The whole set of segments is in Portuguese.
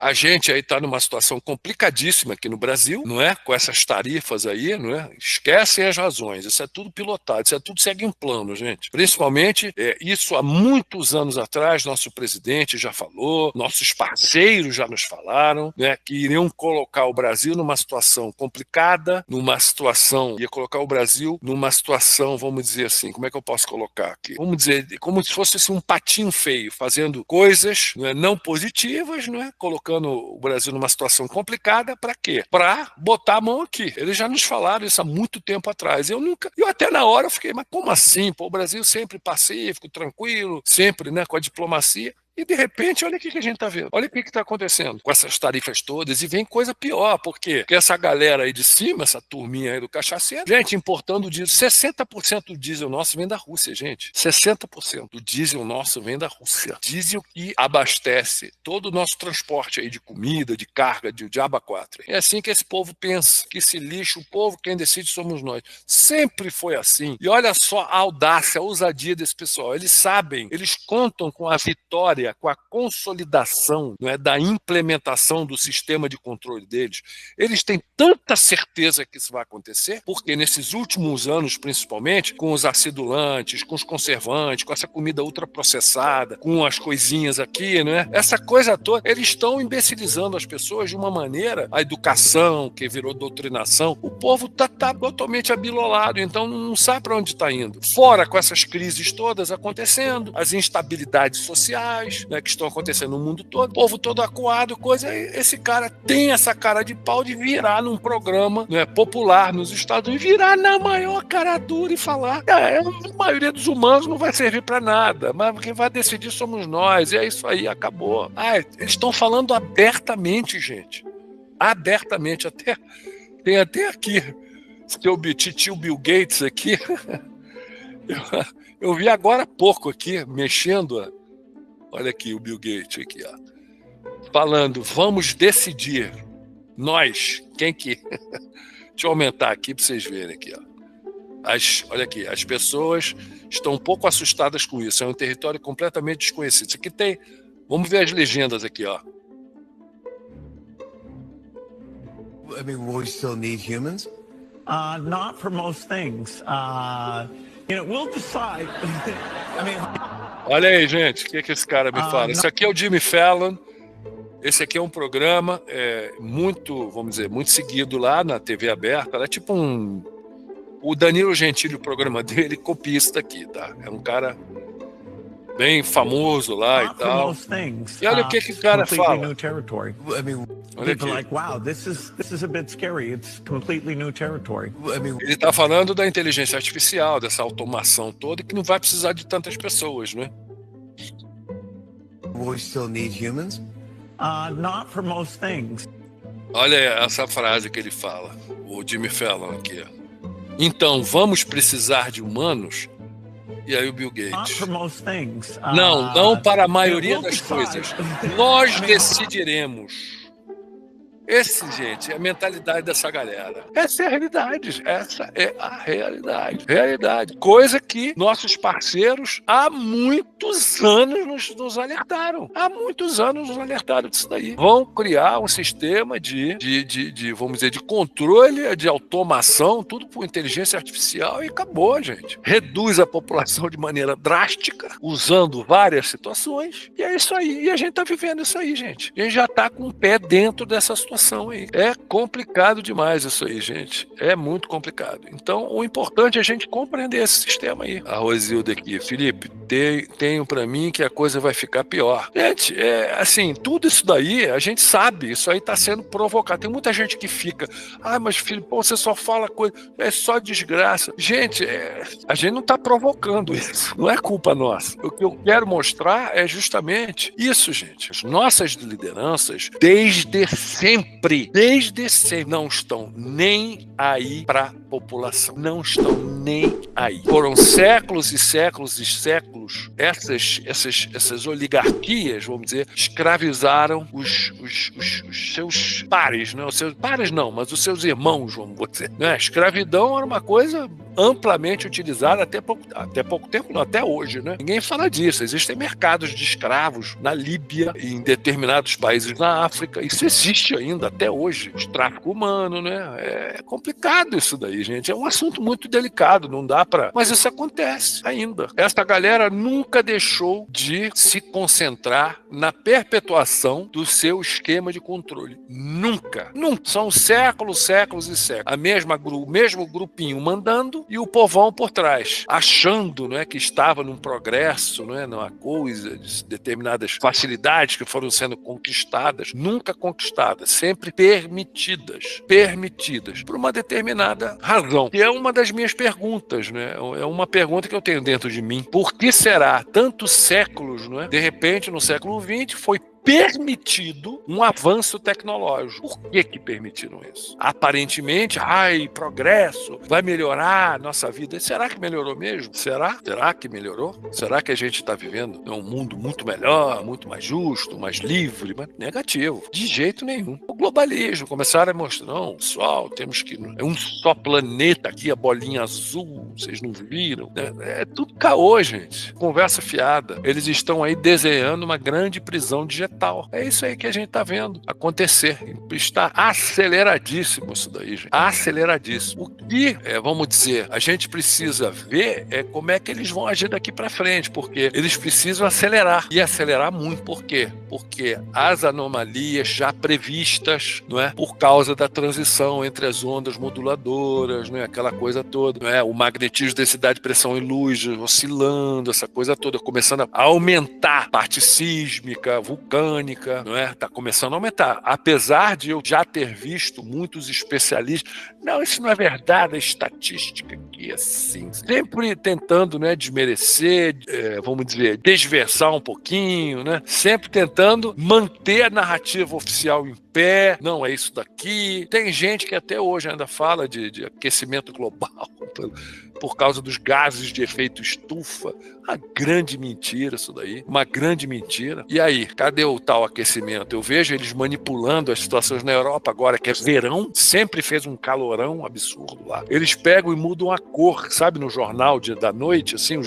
A gente aí está numa situação complicadíssima aqui no Brasil, não é? Com essas tarifas aí, não é? Esquecem as razões, isso é tudo pilotado, isso é tudo segue em plano, gente. Principalmente, isso há muitos anos atrás, nosso presidente já falou, nossos parceiros já nos falaram, né? Que iriam colocar o Brasil numa situação complicada, ia colocar o Brasil numa situação, vamos dizer assim, como é que eu posso colocar aqui? Vamos dizer, como se fosse assim, um patinho feio, fazendo coisas não positivas, não é? Colocando o Brasil numa situação complicada, para quê? Para botar a mão aqui. Eles já nos falaram isso há muito tempo atrás. Eu até na hora eu fiquei, mas como assim? Pô, o Brasil sempre pacífico, tranquilo, sempre, né, com a diplomacia. E, de repente, olha o que a gente está vendo. Olha o que está acontecendo com essas tarifas todas. E vem coisa pior. Por quê? Porque essa galera aí de cima, essa turminha aí do cachaceiro, gente, importando diesel. 60% do diesel nosso vem da Rússia, gente. 60% do diesel nosso vem da Rússia. Diesel que abastece todo o nosso transporte aí de comida, de carga, de diabo 4. É assim que esse povo pensa, que se lixa o povo, quem decide somos nós. Sempre foi assim. E olha só a audácia, a ousadia desse pessoal. Eles sabem, eles contam com a vitória, com a consolidação, não é, da implementação do sistema de controle deles. Eles têm tanta certeza que isso vai acontecer, porque nesses últimos anos, principalmente, com os acidulantes, com os conservantes, com essa comida ultraprocessada, com as coisinhas aqui, não é? Essa coisa toda, eles estão imbecilizando as pessoas de uma maneira, a educação, que virou doutrinação, o povo tá totalmente abilolado, então não sabe para onde está indo. Fora com essas crises todas acontecendo, as instabilidades sociais, né, que estão acontecendo no mundo todo, o povo todo acuado, coisa. Esse cara tem essa cara de pau de virar num programa, né, popular nos Estados Unidos, virar na maior cara dura e falar: a maioria dos humanos não vai servir para nada, mas quem vai decidir somos nós, e é isso aí, acabou. Eles estão falando abertamente, gente. Abertamente, tem até aqui, seu tio Bill Gates aqui, eu vi agora há pouco aqui, mexendo. Olha aqui o Bill Gates aqui, ó, falando: vamos decidir, nós, quem que... Deixa eu aumentar aqui para vocês verem aqui, ó. Olha aqui, as pessoas estão um pouco assustadas com isso, é um território completamente desconhecido. Isso aqui tem... Vamos ver as legendas aqui, ó. I mean, will we still need humans? Not for most things. We'll decide. I mean... Olha aí, gente, o que esse cara me fala? Esse aqui é o Jimmy Fallon. Esse aqui é um programa muito, vamos dizer, muito seguido lá na TV aberta. Era tipo o Danilo Gentili, o programa dele, copista aqui, tá? É um cara bem famoso lá e tal. E olha o que o cara fala. Olha aqui. Like, wow, this is a bit scary. It's completely new territory. Ele está falando da inteligência artificial, dessa automação toda, que não vai precisar de tantas pessoas, né? Will we still need humans? Not for most things. Olha essa frase que ele fala, o Jimmy Fallon aqui. Então, vamos precisar de humanos? E aí o Bill Gates: não para a maioria das coisas. Nós decidiremos. Gente, é a mentalidade dessa galera. Essa é a realidade. Essa é a realidade. Coisa que nossos parceiros há muitos anos nos alertaram. Há muitos anos nos alertaram disso daí. Vão criar um sistema de vamos dizer, de controle, de automação, tudo por inteligência artificial, e acabou, gente. Reduz a população de maneira drástica, usando várias situações, e é isso aí. E a gente tá vivendo isso aí, gente. A gente já tá com o pé dentro dessa situação aí. É complicado demais isso aí, gente. É muito complicado. Então, o importante é a gente compreender esse sistema aí. A Rosilda aqui: Felipe, tenho para mim que a coisa vai ficar pior. Gente, assim, tudo isso daí, a gente sabe, isso aí está sendo provocado. Tem muita gente que fica: mas Felipe, você só fala coisa, é só desgraça. Gente, a gente não está provocando isso. Não é culpa nossa. O que eu quero mostrar é justamente isso, gente. As nossas lideranças, desde sempre, não estão nem aí para a população. Não estão nem aí. Foram séculos e séculos e séculos, essas oligarquias, vamos dizer, escravizaram os seus pares, né? Os seus pares não, mas os seus irmãos, vamos dizer. Né? A escravidão era uma coisa amplamente utilizada até pouco tempo, não, até hoje, né? Ninguém fala disso. Existem mercados de escravos na Líbia, em determinados países na África. Isso existe ainda até hoje. O tráfico humano, né? É complicado isso daí, gente. É um assunto muito delicado, não dá para. Mas isso acontece ainda. Essa galera nunca deixou de se concentrar na perpetuação do seu esquema de controle. Nunca. Nunca. São séculos, séculos e séculos. O mesmo grupinho mandando e o povão por trás, achando, né, que estava num progresso, né, numa coisa, de determinadas facilidades que foram sendo conquistadas, nunca conquistadas, sempre permitidas por uma determinada razão. E é uma das minhas perguntas, né? É uma pergunta que eu tenho dentro de mim. Por que será tantos séculos, né? De repente, no século XX, foi permitido um avanço tecnológico. Por que permitiram isso? Aparentemente, progresso, vai melhorar a nossa vida. Será que melhorou mesmo? Será? Será que melhorou? Será que a gente está vivendo um mundo muito melhor, muito mais justo, mais livre? Mas negativo. De jeito nenhum. O globalismo, começaram a mostrar, não, pessoal, temos que... É um só planeta aqui, a bolinha azul, vocês não viram? É tudo caô, gente. Conversa fiada. Eles estão aí desenhando uma grande prisão digital. É isso aí que a gente está vendo acontecer. Está aceleradíssimo isso daí, gente. Aceleradíssimo. O que, vamos dizer, a gente precisa ver é como é que eles vão agir daqui para frente, porque eles precisam acelerar. E acelerar muito. Por quê? Porque as anomalias já previstas, não é? Por causa da transição entre as ondas moduladoras, não é? Aquela coisa toda, não é? O magnetismo, densidade, pressão e luz oscilando, essa coisa toda, começando a aumentar, parte sísmica, vulcânica, não é? Está começando a aumentar. Apesar de eu já ter visto muitos especialistas, não, isso não é verdade, a estatística aqui é assim, sempre tentando, né, desmerecer, vamos dizer, desversar um pouquinho, né? Sempre tentando manter a narrativa oficial em pé. Não, é isso daqui. Tem gente que até hoje ainda fala de aquecimento global por causa dos gases de efeito estufa. Uma grande mentira isso daí, uma grande mentira. E aí, cadê o tal aquecimento? Eu vejo eles manipulando as situações na Europa agora, que é verão, sempre fez um calorão absurdo lá. Eles pegam e mudam a cor, sabe, no jornal da noite, assim, os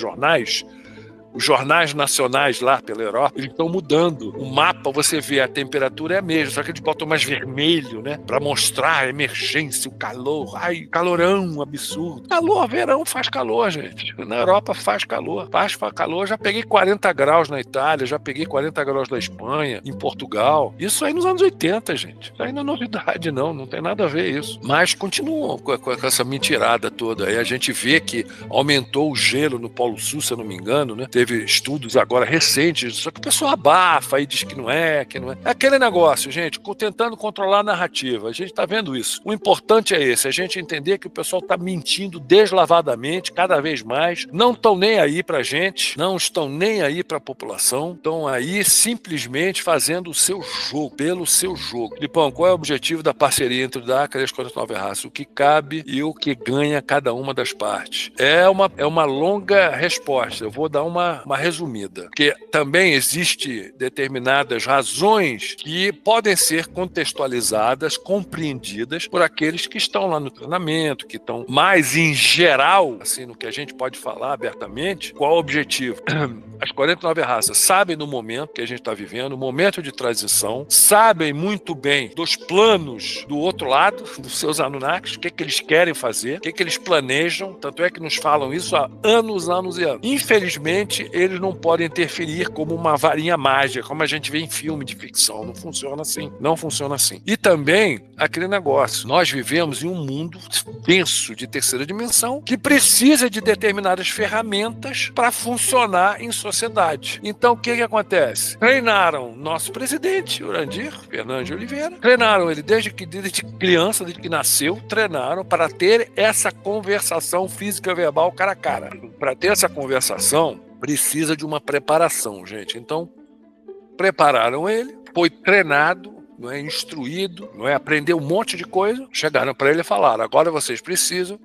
jornais nacionais lá pela Europa, eles estão mudando. O mapa, você vê, a temperatura é a mesma, só que eles botam mais vermelho, né? Pra mostrar a emergência, o calor. Ai, calorão absurdo. Calor, verão faz calor, gente. Na Europa faz calor. Faz calor. Já peguei 40 graus na Itália, já peguei 40 graus na Espanha, em Portugal. Isso aí nos anos 80, gente. Isso aí não é novidade, não tem nada a ver isso. Mas continuam com essa mentirada toda. Aí a gente vê que aumentou o gelo no Polo Sul, se eu não me engano, né? Teve estudos agora recentes, só que o pessoal abafa e diz que não é. É aquele negócio, gente, tentando controlar a narrativa. A gente está vendo isso. O importante é esse, a gente entender que o pessoal está mentindo deslavadamente, cada vez mais. Não estão nem aí pra gente, não estão nem aí pra população, estão aí simplesmente fazendo o seu jogo, pelo seu jogo. Lipão, qual é o objetivo da parceria entre o DACA e a Escola Nova Raça? O que cabe e o que ganha cada uma das partes? É uma longa resposta. Eu vou dar uma resumida, porque também existe determinadas razões que podem ser contextualizadas, compreendidas por aqueles que estão lá no treinamento, que estão mais em geral, assim, no que a gente pode falar abertamente. Qual o objetivo? As 49 raças sabem do momento que a gente está vivendo, o momento de transição, sabem muito bem dos planos do outro lado, dos seus Anunnakis, o que eles querem fazer, o que eles planejam, tanto é que nos falam isso há anos e anos. Infelizmente, eles não podem interferir como uma varinha mágica, como a gente vê em filme de ficção. Não funciona assim. Não funciona assim. E também, aquele negócio, nós vivemos em um mundo denso de terceira dimensão que precisa de determinadas ferramentas para funcionar em sociedade. Então, o que acontece? Treinaram nosso presidente, Urandir Fernandes de Oliveira, treinaram ele desde criança, desde que nasceu, treinaram para ter essa conversação física verbal cara a cara. Para ter essa conversação, precisa de uma preparação, gente. Então, prepararam ele, foi treinado, não é instruído, não é aprender um monte de coisa. Chegaram para ele e falaram: agora você precisa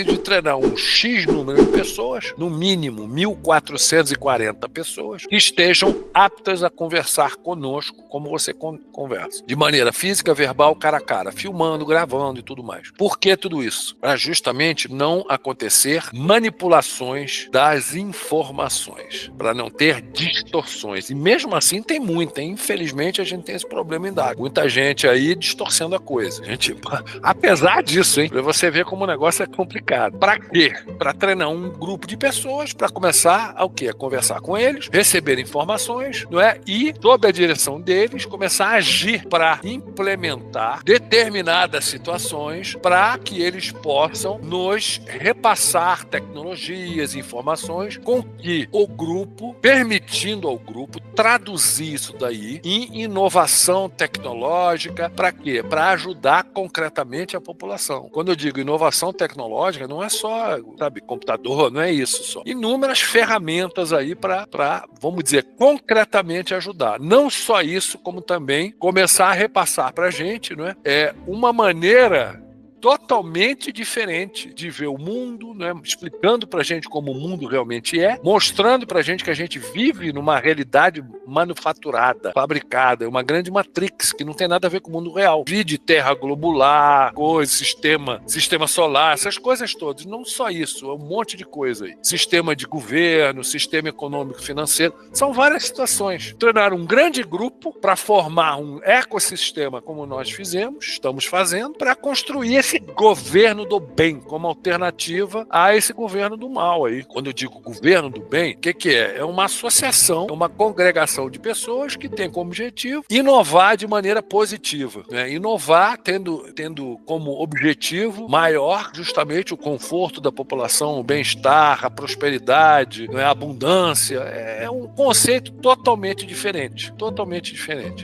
de treinar um X número de pessoas, no mínimo 1.440 pessoas, que estejam aptas a conversar conosco como você conversa. De maneira física, verbal, cara a cara, filmando, gravando e tudo mais. Por que tudo isso? Para justamente não acontecer manipulações das informações, para não ter distorções. E mesmo assim tem muita, infelizmente a gente tem esse problema em dados. Muita gente aí distorcendo a coisa. Gente, apesar disso, para você ver como o negócio é complicado. Para quê? Para treinar um grupo de pessoas, para começar a conversar com eles, receber informações, não é? E, sob a direção deles, começar a agir para implementar determinadas situações para que eles possam nos repassar tecnologias, informações, com que o grupo, permitindo ao grupo traduzir isso daí em inovação tecnológica. Para quê? Para ajudar concretamente a população. Quando eu digo inovação tecnológica, não é só, sabe, computador, não é isso só. Inúmeras ferramentas aí para, vamos dizer, concretamente ajudar. Não só isso, como também começar a repassar para a gente, não é? Uma maneira totalmente diferente de ver o mundo, né? Explicando pra gente como o mundo realmente é, mostrando pra gente que a gente vive numa realidade manufaturada, fabricada, uma grande matrix que não tem nada a ver com o mundo real. Vide terra globular, sistema solar, essas coisas todas. Não só isso, é um monte de coisa aí. Sistema de governo, sistema econômico financeiro, são várias situações. Treinar um grande grupo para formar um ecossistema como nós estamos fazendo, para construir esse governo do bem como alternativa a esse governo do mal aí. Quando eu digo governo do bem, o que é? É uma associação, é uma congregação de pessoas que tem como objetivo inovar de maneira positiva, né? Inovar tendo como objetivo maior justamente o conforto da população, o bem-estar, a prosperidade, né? A abundância. É um conceito totalmente diferente.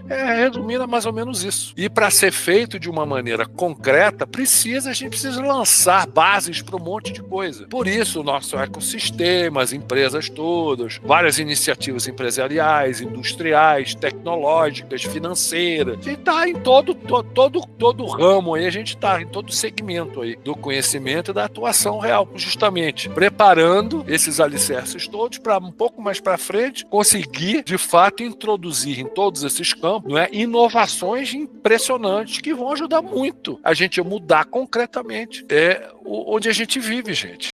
Resumindo, é mais ou menos isso. E para ser feito de uma maneira concreta, a gente precisa lançar bases para um monte de coisa. Por isso, o nosso ecossistema, as empresas todas, várias iniciativas empresariais, industriais, tecnológicas, financeiras. A gente está em todo ramo aí, a gente está em todo segmento aí do conhecimento e da atuação real, justamente preparando esses alicerces todos para um pouco mais para frente conseguir, de fato, introduzir em todos esses campos, não é, inovações impressionantes que vão ajudar muito a gente a mudar concretamente onde a gente vive, gente.